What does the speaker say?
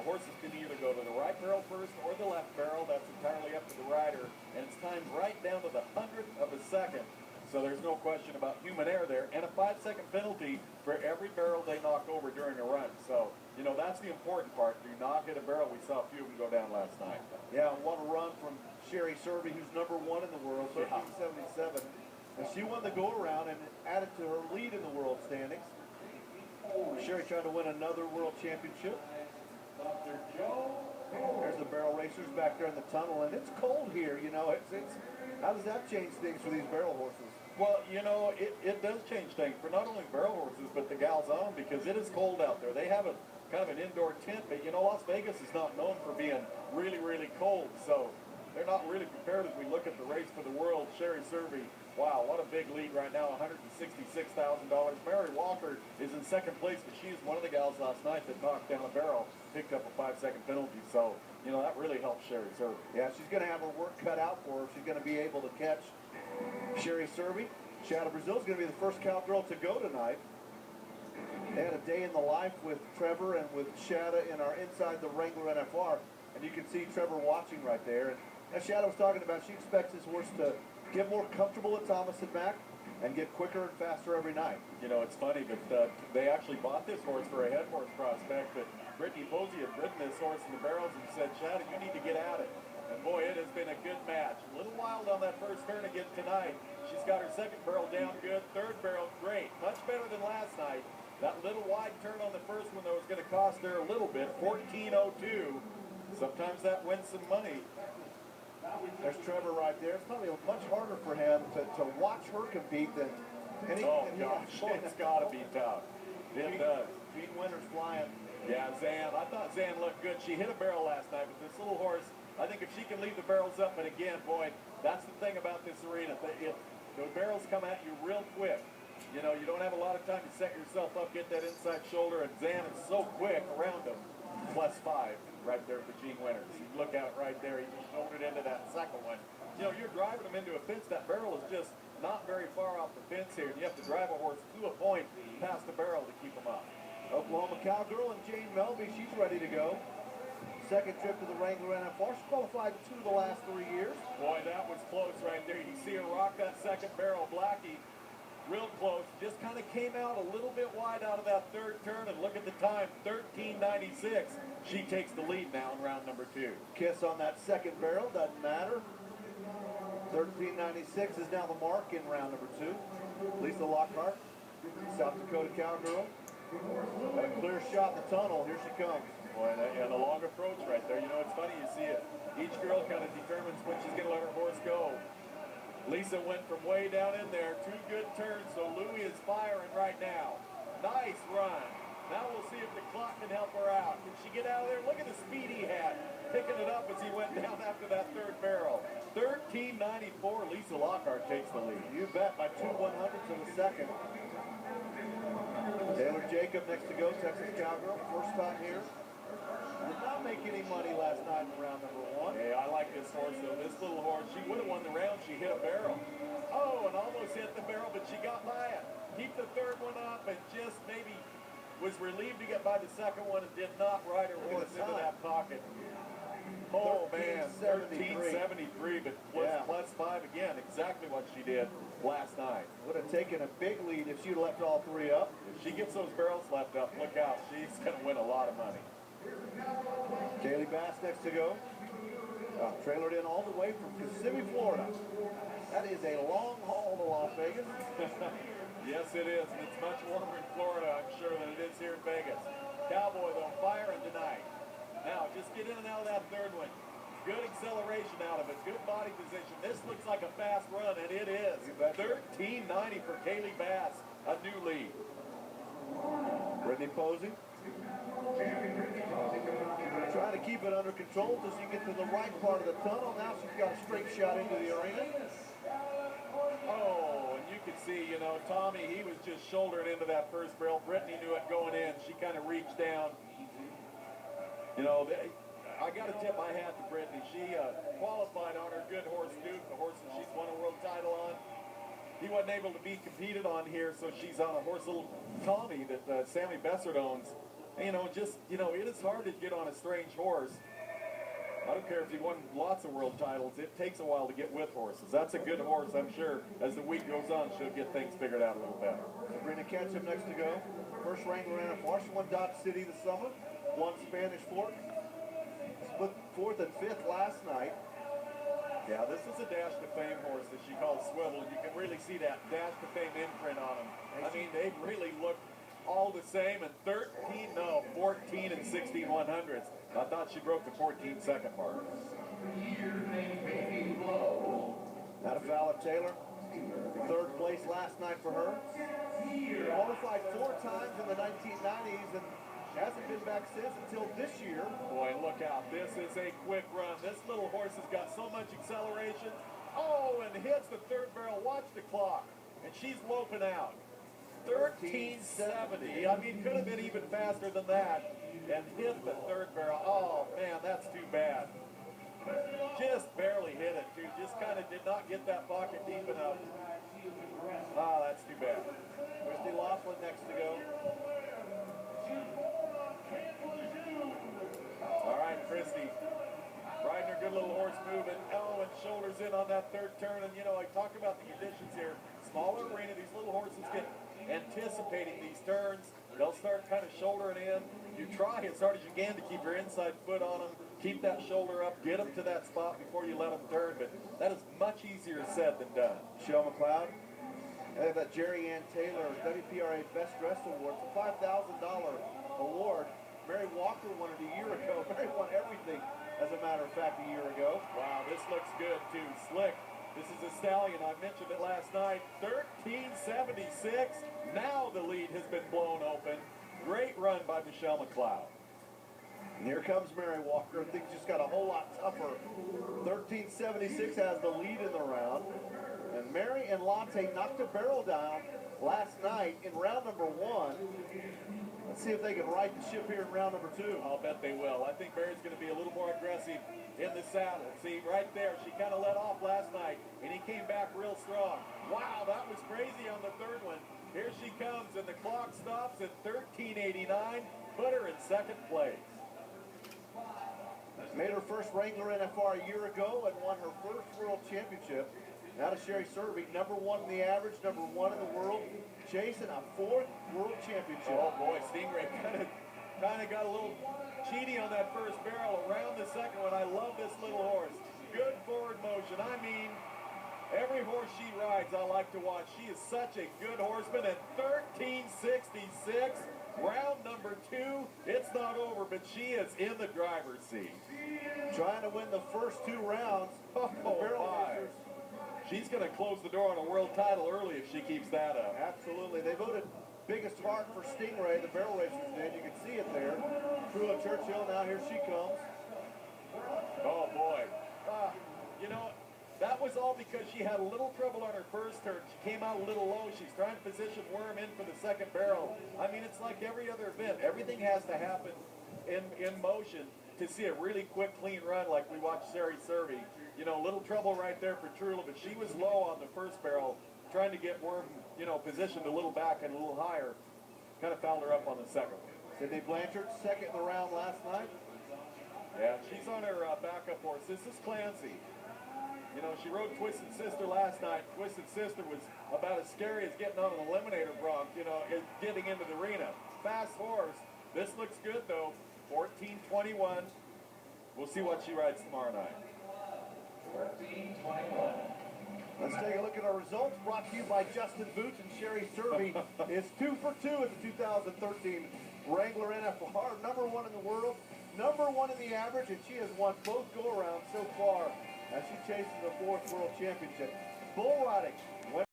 horses can either go to the right barrel first or the left barrel. That's entirely up to the rider, and it's timed right down to the 100th of a second. So there's no question about human error there, and a 5-second penalty for every barrel they knock over during a run. So, you know, that's the important part. Do not hit a barrel. We saw a few of them go down last night. Yeah, what a run from Sherry Serby, who's #1 in the world, 1377. And she won the go-around and added to her lead in the world standings. Sherry trying to win another world championship. There's the barrel racers back there in the tunnel, and it's cold here, you know. How does that change things for these barrel horses? Well, you know, it does change things for not only barrel horses, but the gals on, because it is cold out there. They have a kind of an indoor tent, but, you know, Las Vegas is not known for being really, really cold. So they're not really prepared as we look at the race for the world. Sherry Serby, wow, what a big lead right now, $166,000. Mary Walker is in second place, but she is one of the gals last night that knocked down a barrel, picked up a 5-second penalty. So, you know, that really helps Sherry Serby. Yeah, she's going to have her work cut out for her. She's going to be able to catch Sherry Serby. Shadow Brazil is going to be the first cowgirl to go tonight. They had a day in the life with Trevor and with Shadow in our Inside the Wrangler NFR, and you can see Trevor watching right there. And as Shadow was talking about, she expects this horse to get more comfortable at Thomas and Mack and get quicker and faster every night. You know, it's funny, but they actually bought this horse for a head horse prospect, but Brittany Posey had ridden this horse in the barrels and said, Shadow, you need to get at it. And boy, it has been a good match. A little wild on that first turn again tonight. She's got her second barrel down good, third barrel great, much better than last night. That little wide turn on the first one, though, was going to cost her a little bit, 14.02. Sometimes that wins some money. There's Trevor right there. It's probably much harder for him to watch her compete than anything. Oh, gosh, it's got to be tough. It does. Gene Winter's flying. Yeah, Zan. I thought Zan looked good. She hit a barrel last night, but this little horse, I think if she can leave the barrels up, and again, boy, that's the thing about this arena. The barrels come at you real quick. You know, you don't have a lot of time to set yourself up, get that inside shoulder, and Zan is so quick around him. +5 right there for Gene Winters. You look out right there, he just shouldered into that second one. You know, you're driving him into a fence. That barrel is just not very far off the fence here, and you have to drive a horse to a point past the barrel to keep him up. Oklahoma cowgirl and Jane Melby, she's ready to go. Second trip to the Wrangler NFR. She qualified 2 of the last 3 years. Boy, that was close right there. You see her rock that second barrel. Blackie, real close. Just kind of came out a little bit wide out of that third turn, and look at the time, 13.96. She takes the lead now in round number 2. Kiss on that second barrel, doesn't matter. 13.96 is now the mark in round number 2. Lisa Lockhart, South Dakota cowgirl. Got a clear shot in the tunnel. Here she comes. Boy, and a long approach right there. You know, it's funny, you see it. Each girl kind of determines when she's going to let her horse go. Lisa went from way down in there. 2 good turns, so Louie is firing right now. Nice run. Now we'll see if the clock can help her out. Can she get out of there? Look at the speed he had, picking it up as he went down after that third barrel. 13.94, Lisa Lockhart takes the lead. You bet, by 2 100ths of a second. Taylor Jacob next to go, Texas cowgirl, first time here. Did not make any money last night in round number 1. Hey, I like this horse, though. This little horse, she would have won the round. She hit a barrel. Oh, and almost hit the barrel, but she got by it. Keep the third one up and just maybe was relieved to get by the second one and did not ride her horse into that pocket. Oh, man, 13.73, but +5 again, exactly what she did last night. Would have taken a big lead if she'd left all 3 up. If she gets those barrels left up, look out. She's going to win a lot of money. Kaylee Bass next to go. Trailered in all the way from Kissimmee, Florida. That is a long haul to Las Vegas. Yes, it is, and it's much warmer in Florida, I'm sure, than it is here in Vegas. Cowboy, though, firing tonight. Now, just get in and out of that third one. Good acceleration out of it. Good body position. This looks like a fast run, and it is. 13.90 for Kaylee Bass, a new lead. Brittany Posey. Trying to keep it under control until she gets to the right part of the tunnel. Now she's got a straight shot into the arena. Oh, and you can see, you know, Tommy, he was just shouldering into that first barrel. Brittany knew it going in. She kind of reached down. You know, I got to tip my hat to Brittany. She qualified on her good horse, Duke, the horse that she's won a world title on. He wasn't able to be competed on here, so she's on a horse, little Tommy, that Sammy Bessert owns. And, it is hard to get on a strange horse. I don't care if you won lots of world titles. It takes a while to get with horses. That's a good horse, I'm sure. As the week goes on, she'll get things figured out a little better. Sabrina Ketchum next to go. First Wrangler NFR. She won Dodge City this summer. Won Spanish Fork. Split 4th and 5th last night. Yeah, this is a Dash to Fame horse that she calls Swivel. You can really see that Dash to Fame imprint on them. I mean, they really look all the same. And 14 and 16/100ths. I thought she broke the 14-second mark. Not a foul of Taylor. 3rd place last night for her. Qualified 4 times in the 1990s and hasn't been back since until this year. Boy, look out. This is a quick run. This little horse has got so much acceleration. Oh, and hits the 3rd barrel. Watch the clock. And she's loping out. 1370. I mean, could have been even faster than that. And hit the 3rd barrel. Oh, man, that's too bad. Just barely hit it, too. Just kind of did not get that pocket deep enough. Oh, that's too bad. Christy Laughlin next to go. All right, Christy. Riding her good little horse moving. Oh, and shoulders in on that 3rd turn. And, I talk about the conditions here. Smaller arena, these little horses get anticipating these turns. They'll start kind of shouldering in. You try as hard as you can to keep your inside foot on them. Keep that shoulder up. Get them to that spot before you let them turn. But that is much easier said than done. Michelle McLeod. And that Jerry Ann Taylor WPRA Best Dressed Award. It's a $5,000 award. Mary Walker won it a year ago. Mary won everything, as a matter of fact, a year ago. Wow, this looks good, too. Slick. This is a stallion. I mentioned it last night. 1376. Now the lead has been blown open. Great run by Michelle McLeod. And here comes Mary Walker. Things just got a whole lot tougher. 1376 has the lead in the round. And Mary and Latte knocked a barrel down last night in round number 1. Let's see if they can right the ship here in round number 2. I'll bet they will. I think Mary's going to be a little more aggressive in the saddle. See, right there, she kind of let off last night, and he came back real strong. Wow, that was crazy on the 3rd one. Here she comes, and the clock stops at 1389. Put her in 2nd place. Made her first Wrangler NFR a year ago and won her first world championship. Now to Sherry Serby, number 1 in the average, number 1 in the world, chasing a 4th world championship. Oh boy, Stingray kind of got a little cheaty on that 1st barrel. Around the 2nd one, I love this little horse. Good forward motion. I mean, every horse she rides, I like to watch. She is such a good horseman. At 1366, round number 2, it's not over, but she is in the driver's seat. Trying to win the first 2 rounds. Oh, my. She's going to close the door on a world title early if she keeps that up. Absolutely. They voted biggest heart for Stingray, the barrel racers did. You can see it there. Trula Churchill, now here she comes. Oh, boy. That was all because she had a little trouble on her 1st turn. She came out a little low. She's trying to position Worm in for the 2nd barrel. I mean, it's like every other event. Everything has to happen in motion to see a really quick, clean run like we watched Sherry Serby. A little trouble right there for Trula, but she was low on the 1st barrel, trying to get Worm, positioned a little back and a little higher. Kind of fouled her up on the 2nd one. Sydney Blanchard, 2nd in the round last night. Yeah, she's on her backup horse. This is Clancy. She rode Twisted Sister last night. Twisted Sister was about as scary as getting on an eliminator bronc, getting into the arena. Fast horse. This looks good, though. 1421. We'll see what she rides tomorrow night. 1421. Let's take a look at our results, brought to you by Justin Boots and Sherry Serby. Is 2 for 2 at the 2013 Wrangler NFR. Number 1 in the world, number 1 in the average, and she has won both go-arounds so far as she chases the 4th world championship. Bull riding.